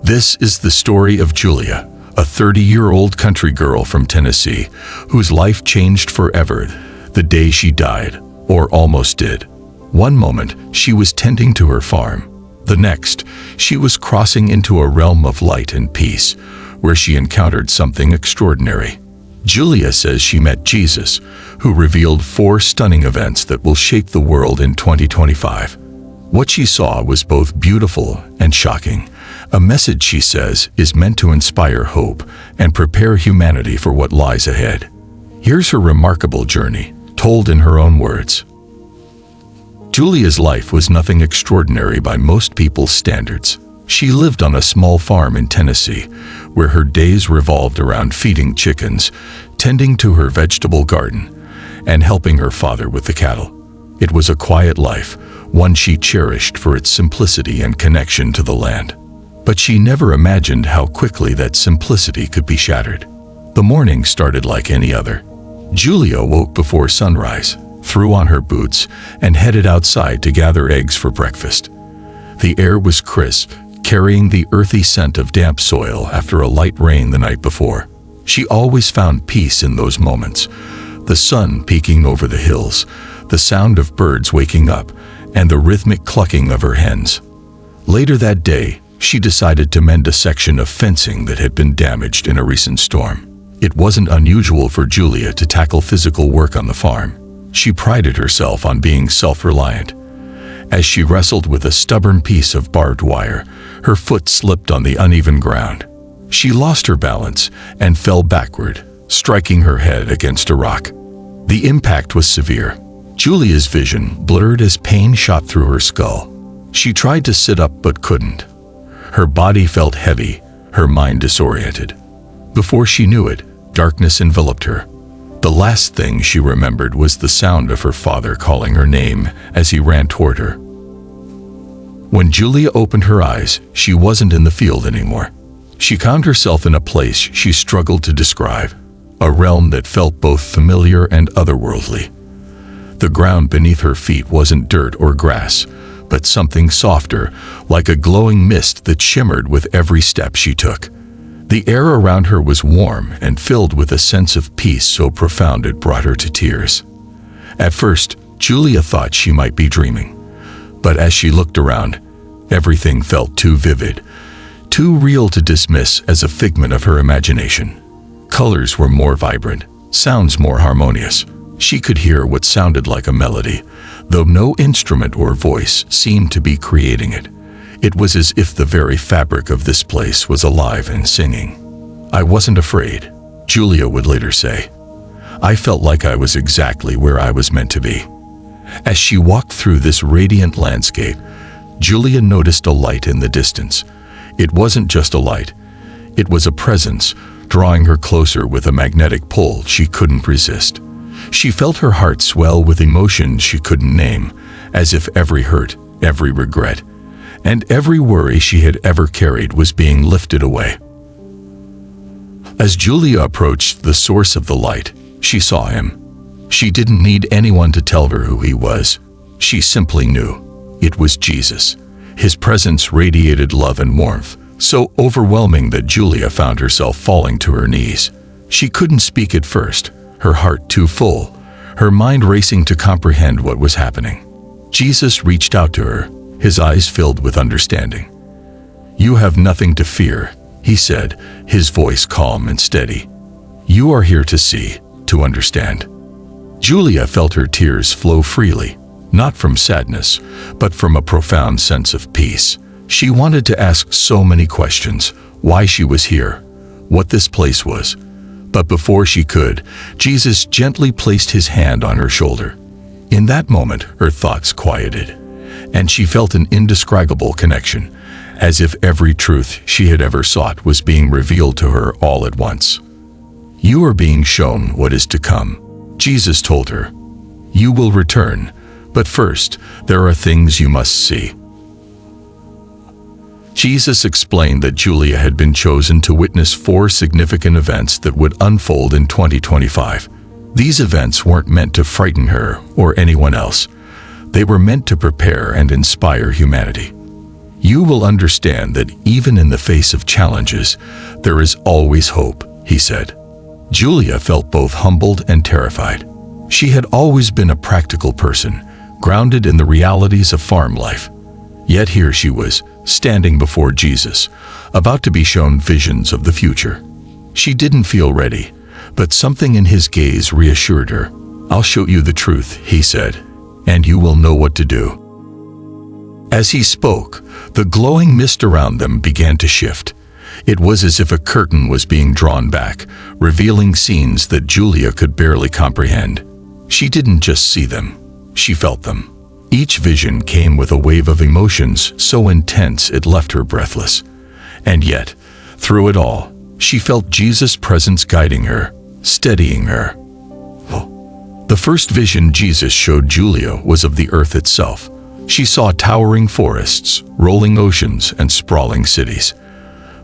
This is the story of Julia, a 30-year-old country girl from Tennessee whose life changed forever the day she died, or almost did. One moment, she was tending to her farm. The next, she was crossing into a realm of light and peace, where she encountered something extraordinary. Julia says she met Jesus, who revealed 4 stunning events that will shape the world in 2025. What she saw was both beautiful and shocking. A message, she says, is meant to inspire hope and prepare humanity for what lies ahead. Here's her remarkable journey, told in her own words. Julia's life was nothing extraordinary by most people's standards. She lived on a small farm in Tennessee, where her days revolved around feeding chickens, tending to her vegetable garden, and helping her father with the cattle. It was a quiet life, one she cherished for its simplicity and connection to the land. But she never imagined how quickly that simplicity could be shattered. The morning started like any other. Julia woke before sunrise, threw on her boots, and headed outside to gather eggs for breakfast. The air was crisp, carrying the earthy scent of damp soil after a light rain the night before. She always found peace in those moments. The sun peeking over the hills, the sound of birds waking up, and the rhythmic clucking of her hens. Later that day, she decided to mend a section of fencing that had been damaged in a recent storm. It wasn't unusual for Julia to tackle physical work on the farm. She prided herself on being self-reliant. As she wrestled with a stubborn piece of barbed wire, her foot slipped on the uneven ground. She lost her balance and fell backward, striking her head against a rock. The impact was severe. Julia's vision blurred as pain shot through her skull. She tried to sit up but couldn't. Her body felt heavy, her mind disoriented. Before she knew it, darkness enveloped her. The last thing she remembered was the sound of her father calling her name as he ran toward her. When Julia opened her eyes, she wasn't in the field anymore. She found herself in a place she struggled to describe, a realm that felt both familiar and otherworldly. The ground beneath her feet wasn't dirt or grass, but something softer, like a glowing mist that shimmered with every step she took. The air around her was warm and filled with a sense of peace so profound it brought her to tears. At first, Julia thought she might be dreaming. But as she looked around, everything felt too vivid, too real to dismiss as a figment of her imagination. Colors were more vibrant, sounds more harmonious. She could hear what sounded like a melody, though no instrument or voice seemed to be creating it. It was as if the very fabric of this place was alive and singing. "I wasn't afraid," Julia would later say. "I felt like I was exactly where I was meant to be." As she walked through this radiant landscape, Julia noticed a light in the distance. It wasn't just a light. It was a presence, drawing her closer with a magnetic pull she couldn't resist. She felt her heart swell with emotions she couldn't name, as if every hurt, every regret, and every worry she had ever carried was being lifted away. As Julia approached the source of the light, she saw him. She didn't need anyone to tell her who he was. She simply knew. It was Jesus. His presence radiated love and warmth, so overwhelming that Julia found herself falling to her knees. She couldn't speak at first, her heart too full, her mind racing to comprehend what was happening. Jesus reached out to her, his eyes filled with understanding. "You have nothing to fear," he said, his voice calm and steady. "You are here to see, to understand." Julia felt her tears flow freely, not from sadness, but from a profound sense of peace. She wanted to ask so many questions: why she was here, what this place was. But before she could, Jesus gently placed his hand on her shoulder. In that moment, her thoughts quieted, and she felt an indescribable connection, as if every truth she had ever sought was being revealed to her all at once. "You are being shown what is to come," Jesus told her. "You will return, but first, there are things you must see." Jesus explained that Julia had been chosen to witness 4 significant events that would unfold in 2025. These events weren't meant to frighten her or anyone else. They were meant to prepare and inspire humanity. You will understand that even in the face of challenges, there is always hope, he said. Julia felt both humbled and terrified. She had always been a practical person, grounded in the realities of farm life. Yet here she was, standing before Jesus, about to be shown visions of the future. She didn't feel ready, but something in his gaze reassured her. "I'll show you the truth," he said, "and you will know what to do." As he spoke, the glowing mist around them began to shift. It was as if a curtain was being drawn back, revealing scenes that Julia could barely comprehend. She didn't just see them, she felt them. Each vision came with a wave of emotions so intense it left her breathless. And yet, through it all, she felt Jesus' presence guiding her, steadying her. The first vision Jesus showed Julia was of the earth itself. She saw towering forests, rolling oceans, and sprawling cities.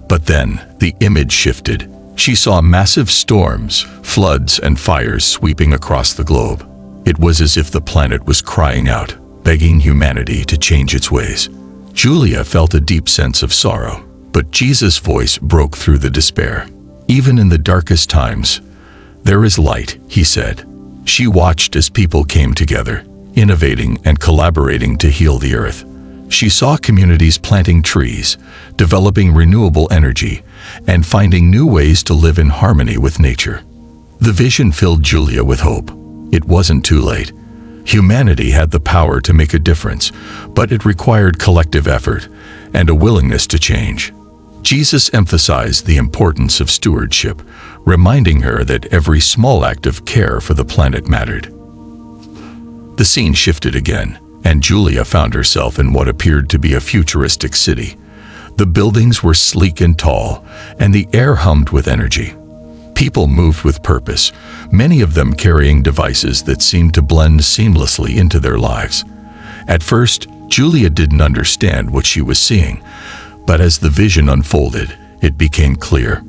But then, the image shifted. She saw massive storms, floods, and fires sweeping across the globe. It was as if the planet was crying out, begging humanity to change its ways. Julia felt a deep sense of sorrow, but Jesus' voice broke through the despair. "Even in the darkest times, there is light," he said. She watched as people came together, innovating and collaborating to heal the earth. She saw communities planting trees, developing renewable energy, and finding new ways to live in harmony with nature. The vision filled Julia with hope. It wasn't too late. Humanity had the power to make a difference, but it required collective effort and a willingness to change. Jesus emphasized the importance of stewardship, reminding her that every small act of care for the planet mattered. The scene shifted again, and Julia found herself in what appeared to be a futuristic city. The buildings were sleek and tall, and the air hummed with energy. People moved with purpose, many of them carrying devices that seemed to blend seamlessly into their lives. At first, Julia didn't understand what she was seeing, but as the vision unfolded, it became clear.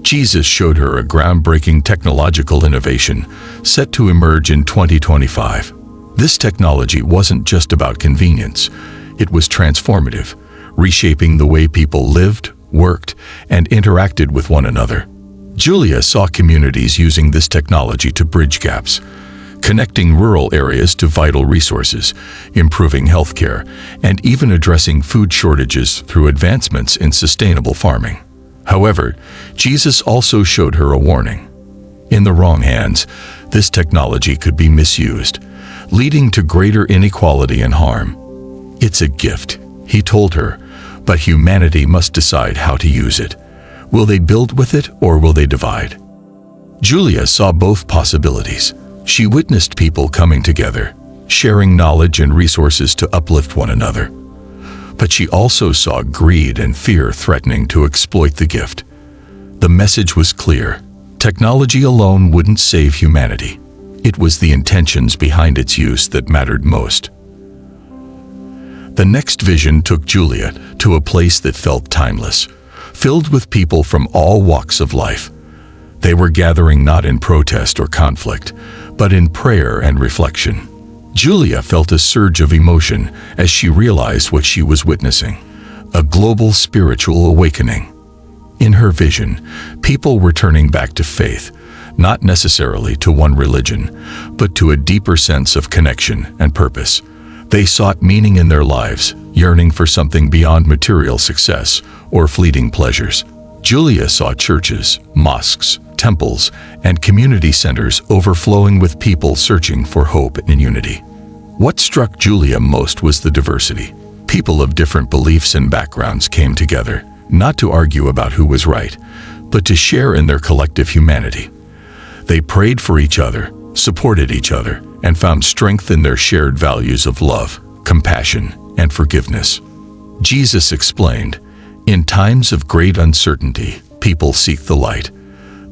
Jesus showed her a groundbreaking technological innovation set to emerge in 2025. This technology wasn't just about convenience, it was transformative, reshaping the way people lived, worked, and interacted with one another. Julia saw communities using this technology to bridge gaps, connecting rural areas to vital resources, improving healthcare, and even addressing food shortages through advancements in sustainable farming. However, Jesus also showed her a warning. In the wrong hands, this technology could be misused, leading to greater inequality and harm. "It's a gift," he told her, "but humanity must decide how to use it. Will they build with it or will they divide?" Julia saw both possibilities. She witnessed people coming together, sharing knowledge and resources to uplift one another. But she also saw greed and fear threatening to exploit the gift. The message was clear. Technology alone wouldn't save humanity. It was the intentions behind its use that mattered most. The next vision took Julia to a place that felt timeless, filled with people from all walks of life. They were gathering not in protest or conflict, but in prayer and reflection. Julia felt a surge of emotion as she realized what she was witnessing, a global spiritual awakening. In her vision, people were turning back to faith, not necessarily to one religion, but to a deeper sense of connection and purpose. They sought meaning in their lives, yearning for something beyond material success or fleeting pleasures. Julia saw churches, mosques, temples, and community centers overflowing with people searching for hope and unity. What struck Julia most was the diversity. People of different beliefs and backgrounds came together, not to argue about who was right, but to share in their collective humanity. They prayed for each other, supported each other, and found strength in their shared values of love, compassion, and forgiveness. Jesus explained, "In times of great uncertainty, people seek the light.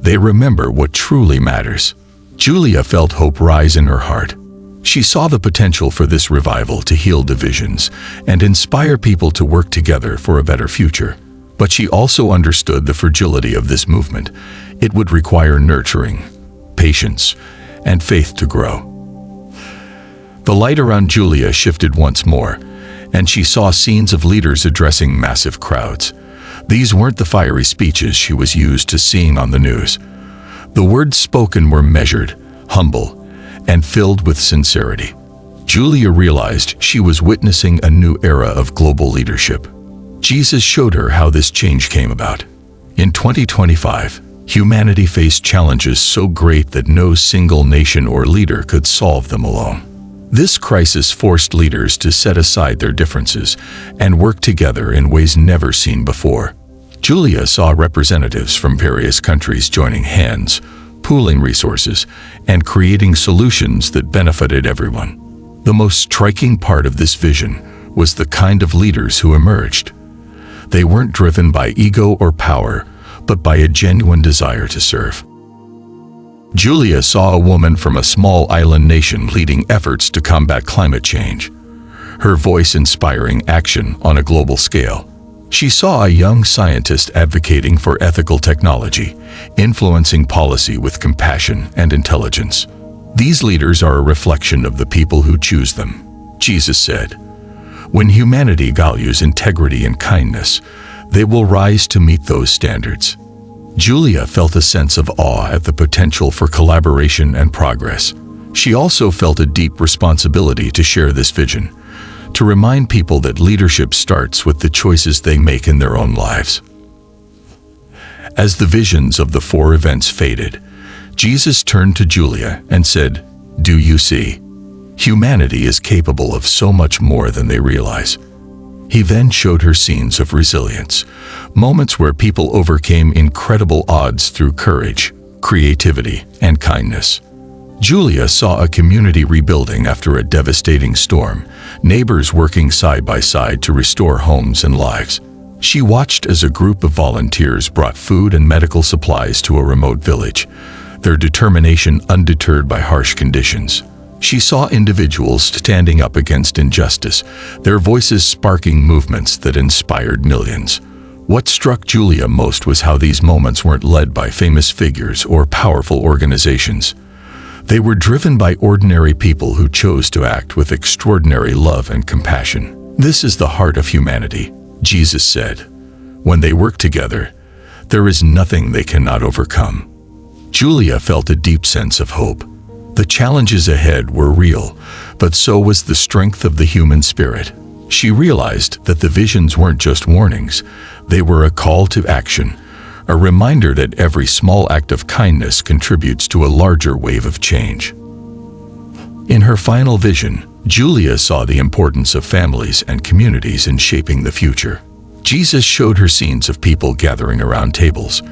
They remember what truly matters." Julia felt hope rise in her heart. She saw the potential for this revival to heal divisions and inspire people to work together for a better future. But she also understood the fragility of this movement. It would require nurturing, patience, and faith to grow. The light around Julia shifted once more, and she saw scenes of leaders addressing massive crowds. These weren't the fiery speeches she was used to seeing on the news. The words spoken were measured, humble, and filled with sincerity. Julia realized she was witnessing a new era of global leadership. Jesus showed her how this change came about. In 2025, humanity faced challenges so great that no single nation or leader could solve them alone. This crisis forced leaders to set aside their differences and work together in ways never seen before. Julia saw representatives from various countries joining hands, pooling resources, and creating solutions that benefited everyone. The most striking part of this vision was the kind of leaders who emerged. They weren't driven by ego or power, but by a genuine desire to serve. Julia saw a woman from a small island nation leading efforts to combat climate change, her voice inspiring action on a global scale. She saw a young scientist advocating for ethical technology, influencing policy with compassion and intelligence. These leaders are a reflection of the people who choose them. Jesus said, "When humanity values integrity and kindness, they will rise to meet those standards." Julia felt a sense of awe at the potential for collaboration and progress. She also felt a deep responsibility to share this vision, to remind people that leadership starts with the choices they make in their own lives. As the visions of the four events faded, Jesus turned to Julia and said, "Do you see? Humanity is capable of so much more than they realize." He then showed her scenes of resilience, moments where people overcame incredible odds through courage, creativity, and kindness. Julia saw a community rebuilding after a devastating storm, neighbors working side by side to restore homes and lives. She watched as a group of volunteers brought food and medical supplies to a remote village, their determination undeterred by harsh conditions. She saw individuals standing up against injustice, their voices sparking movements that inspired millions. What struck Julia most was how these moments weren't led by famous figures or powerful organizations. They were driven by ordinary people who chose to act with extraordinary love and compassion. This is the heart of humanity, Jesus said. When they work together, there is nothing they cannot overcome. Julia felt a deep sense of hope. The challenges ahead were real, but so was the strength of the human spirit. She realized that the visions weren't just warnings, they were a call to action, a reminder that every small act of kindness contributes to a larger wave of change. In her final vision, Julia saw the importance of families and communities in shaping the future. Jesus showed her scenes of people gathering around tables,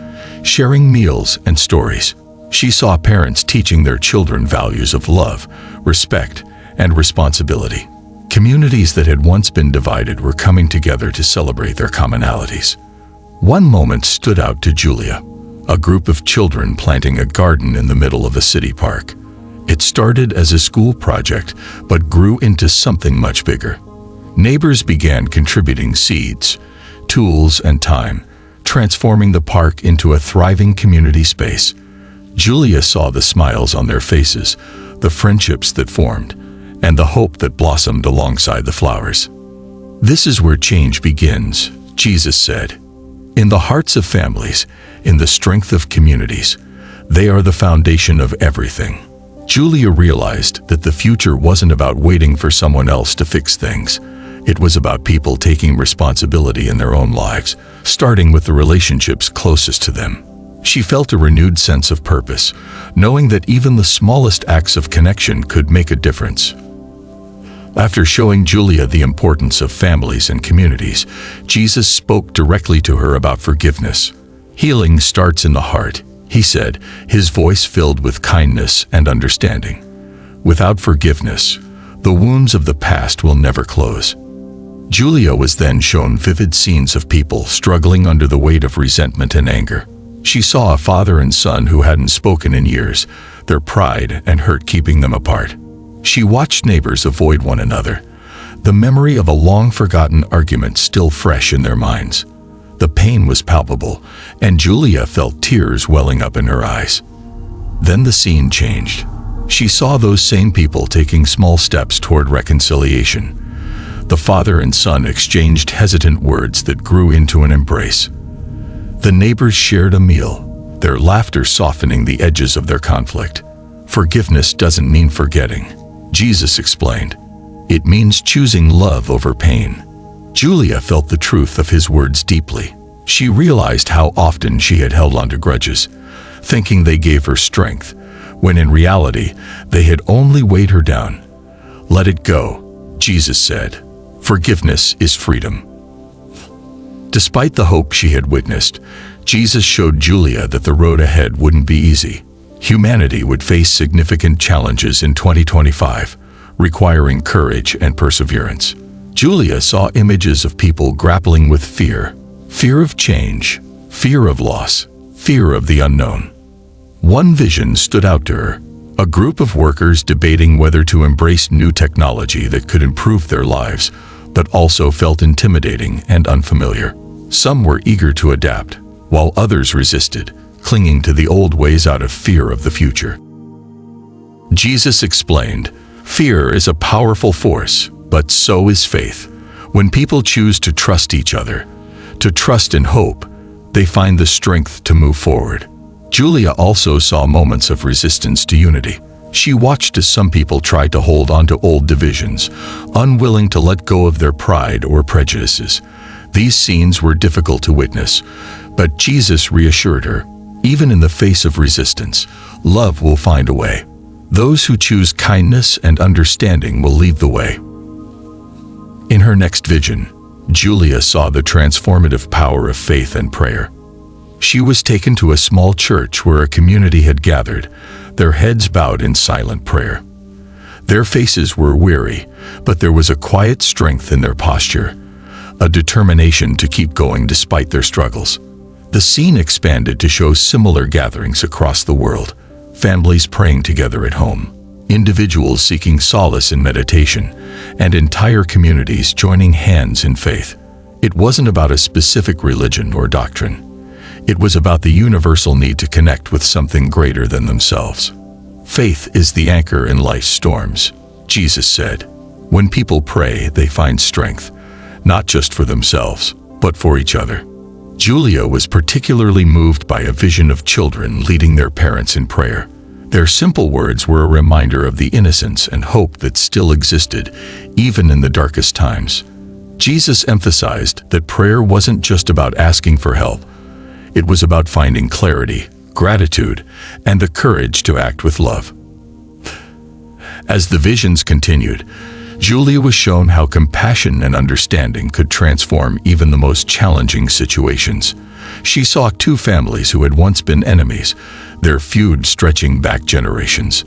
sharing meals and stories. She saw parents teaching their children values of love, respect, and responsibility. Communities that had once been divided were coming together to celebrate their commonalities. One moment stood out to Julia, a group of children planting a garden in the middle of a city park. It started as a school project, but grew into something much bigger. Neighbors began contributing seeds, tools, and time, transforming the park into a thriving community space. Julia saw the smiles on their faces, the friendships that formed, and the hope that blossomed alongside the flowers. This is where change begins, Jesus said. In the hearts of families, in the strength of communities, they are the foundation of everything. Julia realized that the future wasn't about waiting for someone else to fix things. It was about people taking responsibility in their own lives, starting with the relationships closest to them. She felt a renewed sense of purpose, knowing that even the smallest acts of connection could make a difference. After showing Julia the importance of families and communities, Jesus spoke directly to her about forgiveness. "Healing starts in the heart," he said, his voice filled with kindness and understanding. "Without forgiveness, the wounds of the past will never close." Julia was then shown vivid scenes of people struggling under the weight of resentment and anger. She saw a father and son who hadn't spoken in years, their pride and hurt keeping them apart. She watched neighbors avoid one another, the memory of a long-forgotten argument still fresh in their minds. The pain was palpable, and Julia felt tears welling up in her eyes. Then the scene changed. She saw those same people taking small steps toward reconciliation. The father and son exchanged hesitant words that grew into an embrace. The neighbors shared a meal, their laughter softening the edges of their conflict. Forgiveness doesn't mean forgetting, Jesus explained. It means choosing love over pain. Julia felt the truth of his words deeply. She realized how often she had held on to grudges, thinking they gave her strength, when in reality, they had only weighed her down. Let it go, Jesus said. Forgiveness is freedom. Despite the hope she had witnessed, Jesus showed Julia that the road ahead wouldn't be easy. Humanity would face significant challenges in 2025, requiring courage and perseverance. Julia saw images of people grappling with fear of change, fear of loss, fear of the unknown. One vision stood out to her, a group of workers debating whether to embrace new technology that could improve their lives, but also felt intimidating and unfamiliar. Some were eager to adapt, while others resisted, clinging to the old ways out of fear of the future. Jesus explained, "Fear is a powerful force, but so is faith. When people choose to trust each other, to trust in hope, they find the strength to move forward." Julia also saw moments of resistance to unity. She watched as some people tried to hold on to old divisions, unwilling to let go of their pride or prejudices. These scenes were difficult to witness, but Jesus reassured her, even in the face of resistance, love will find a way. Those who choose kindness and understanding will lead the way. In her next vision, Julia saw the transformative power of faith and prayer. She was taken to a small church where a community had gathered, their heads bowed in silent prayer. Their faces were weary, but there was a quiet strength in their posture, a determination to keep going despite their struggles. The scene expanded to show similar gatherings across the world, families praying together at home, individuals seeking solace in meditation, and entire communities joining hands in faith. It wasn't about a specific religion or doctrine. It was about the universal need to connect with something greater than themselves. Faith is the anchor in life's storms, Jesus said. When people pray, they find strength, not just for themselves, but for each other. Julia was particularly moved by a vision of children leading their parents in prayer. Their simple words were a reminder of the innocence and hope that still existed, even in the darkest times. Jesus emphasized that prayer wasn't just about asking for help. It was about finding clarity, gratitude, and the courage to act with love. As the visions continued, Julia was shown how compassion and understanding could transform even the most challenging situations. She saw two families who had once been enemies, their feud stretching back generations.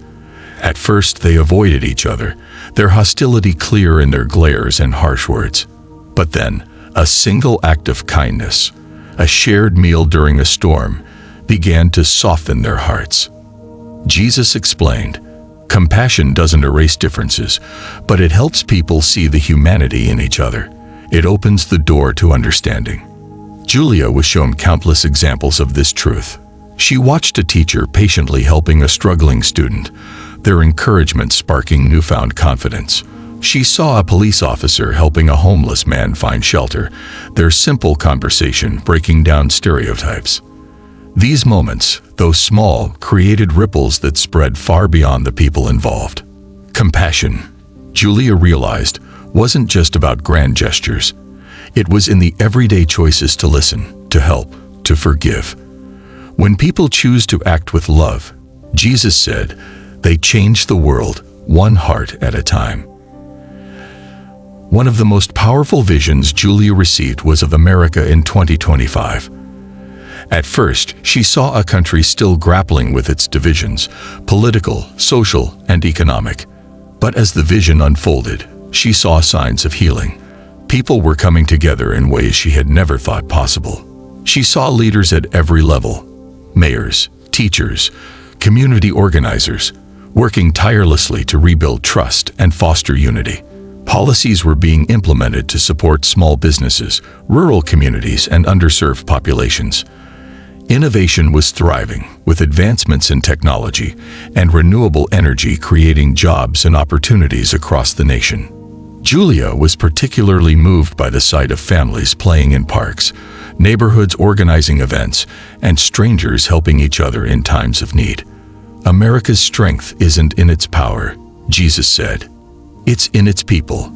At first, they avoided each other, their hostility clear in their glares and harsh words. But then, a single act of kindness, a shared meal during a storm, began to soften their hearts. Jesus explained, "Compassion doesn't erase differences, but it helps people see the humanity in each other. It opens the door to understanding." Julia was shown countless examples of this truth. She watched a teacher patiently helping a struggling student, their encouragement sparking newfound confidence. She saw a police officer helping a homeless man find shelter, their simple conversation breaking down stereotypes. These moments, though small, created ripples that spread far beyond the people involved. Compassion, Julia realized, wasn't just about grand gestures. It was in the everyday choices to listen, to help, to forgive. When people choose to act with love, Jesus said, they change the world, one heart at a time. One of the most powerful visions Julia received was of America in 2025. At first, she saw a country still grappling with its divisions, political, social, and economic. But as the vision unfolded, she saw signs of healing. People were coming together in ways she had never thought possible. She saw leaders at every level, mayors, teachers, community organizers, working tirelessly to rebuild trust and foster unity. Policies were being implemented to support small businesses, rural communities, and underserved populations. Innovation was thriving, with advancements in technology and renewable energy creating jobs and opportunities across the nation. Julia was particularly moved by the sight of families playing in parks, neighborhoods organizing events, and strangers helping each other in times of need. America's strength isn't in its power, Jesus said. It's in its people,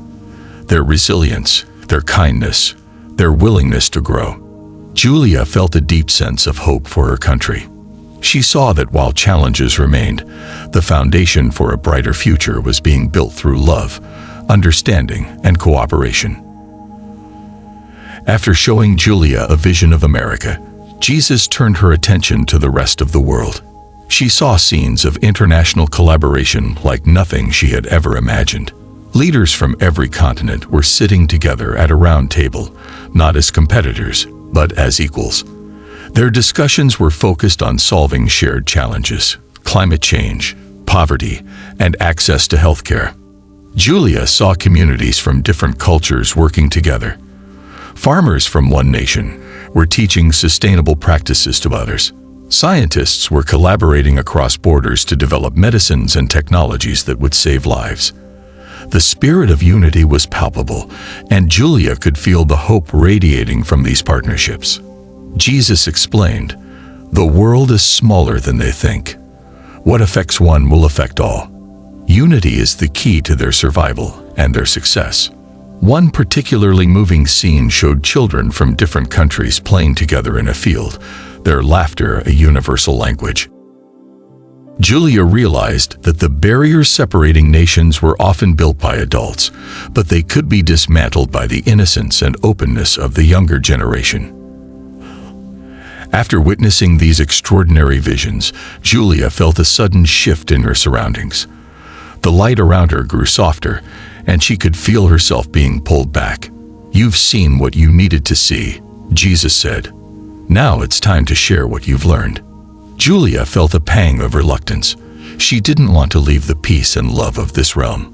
their resilience, their kindness, their willingness to grow. Julia felt a deep sense of hope for her country. She saw that while challenges remained, the foundation for a brighter future was being built through love, understanding, and cooperation. After showing Julia a vision of America, Jesus turned her attention to the rest of the world. She saw scenes of international collaboration like nothing she had ever imagined. Leaders from every continent were sitting together at a round table, not as competitors, but as equals. Their discussions were focused on solving shared challenges: climate change, poverty, and access to healthcare. Julia saw communities from different cultures working together. Farmers from one nation were teaching sustainable practices to others. Scientists were collaborating across borders to develop medicines and technologies that would save lives. The spirit of unity was palpable, and Julia could feel the hope radiating from these partnerships. Jesus explained, "The world is smaller than they think. What affects one will affect all." Unity is the key to their survival and their success. One particularly moving scene showed children from different countries playing together in a field, their laughter a universal language. Julia realized that the barriers separating nations were often built by adults, but they could be dismantled by the innocence and openness of the younger generation. After witnessing these extraordinary visions, Julia felt a sudden shift in her surroundings. The light around her grew softer, and she could feel herself being pulled back. "You've seen what you needed to see," Jesus said. "Now it's time to share what you've learned." Julia felt a pang of reluctance. She didn't want to leave the peace and love of this realm.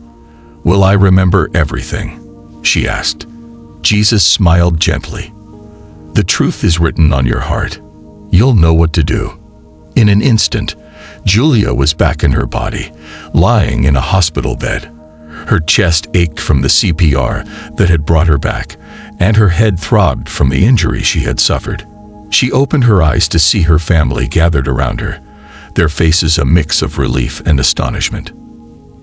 "Will I remember everything?" she asked. Jesus smiled gently. "The truth is written on your heart. You'll know what to do." In an instant, Julia was back in her body, lying in a hospital bed. Her chest ached from the CPR that had brought her back, and her head throbbed from the injury she had suffered. She opened her eyes to see her family gathered around her, their faces a mix of relief and astonishment.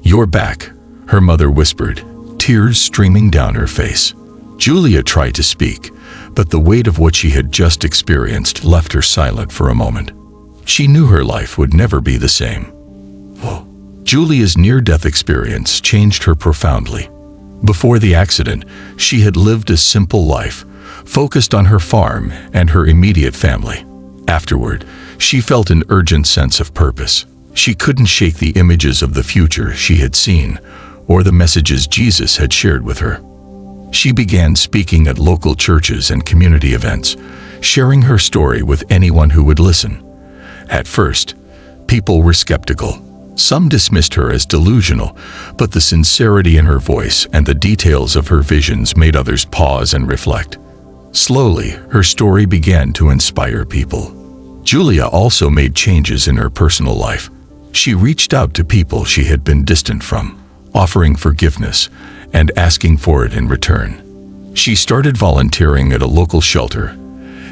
"You're back," her mother whispered, tears streaming down her face. Julia tried to speak, but the weight of what she had just experienced left her silent for a moment. She knew her life would never be the same. Julia's near-death experience changed her profoundly. Before the accident, she had lived a simple life, focused on her farm and her immediate family. Afterward, she felt an urgent sense of purpose. She couldn't shake the images of the future she had seen, or the messages Jesus had shared with her. She began speaking at local churches and community events, sharing her story with anyone who would listen. At first, people were skeptical. Some dismissed her as delusional, but the sincerity in her voice and the details of her visions made others pause and reflect. Slowly, her story began to inspire people. Julia also made changes in her personal life. She reached out to people she had been distant from, offering forgiveness and asking for it in return. She started volunteering at a local shelter,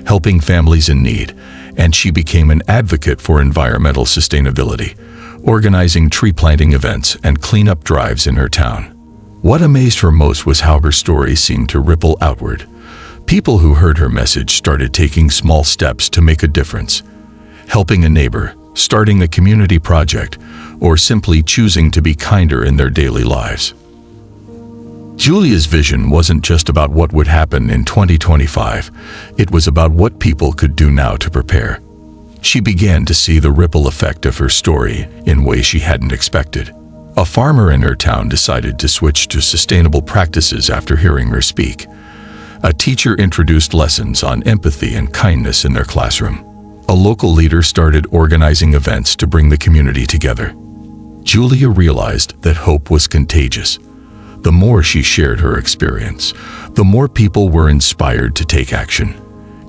helping families in need, and she became an advocate for environmental sustainability, organizing tree planting events and cleanup drives in her town. What amazed her most was how her story seemed to ripple outward. People who heard her message started taking small steps to make a difference, helping a neighbor, starting a community project, or simply choosing to be kinder in their daily lives. Julia's vision wasn't just about what would happen in 2025, it was about what people could do now to prepare. She began to see the ripple effect of her story in ways she hadn't expected. A farmer in her town decided to switch to sustainable practices after hearing her speak. A teacher introduced lessons on empathy and kindness in their classroom. A local leader started organizing events to bring the community together. Julia realized that hope was contagious. The more she shared her experience, the more people were inspired to take action.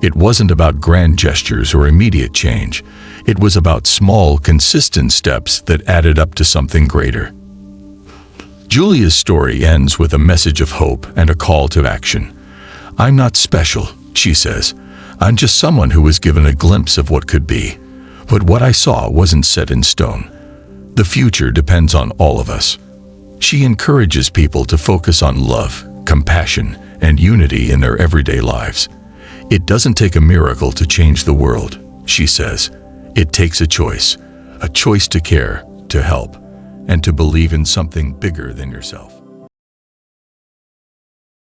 It wasn't about grand gestures or immediate change. It was about small, consistent steps that added up to something greater. Julia's story ends with a message of hope and a call to action. "I'm not special," she says. "I'm just someone who was given a glimpse of what could be. But what I saw wasn't set in stone. The future depends on all of us." She encourages people to focus on love, compassion, and unity in their everyday lives. "It doesn't take a miracle to change the world," she says. "It takes a choice to care, to help, and to believe in something bigger than yourself."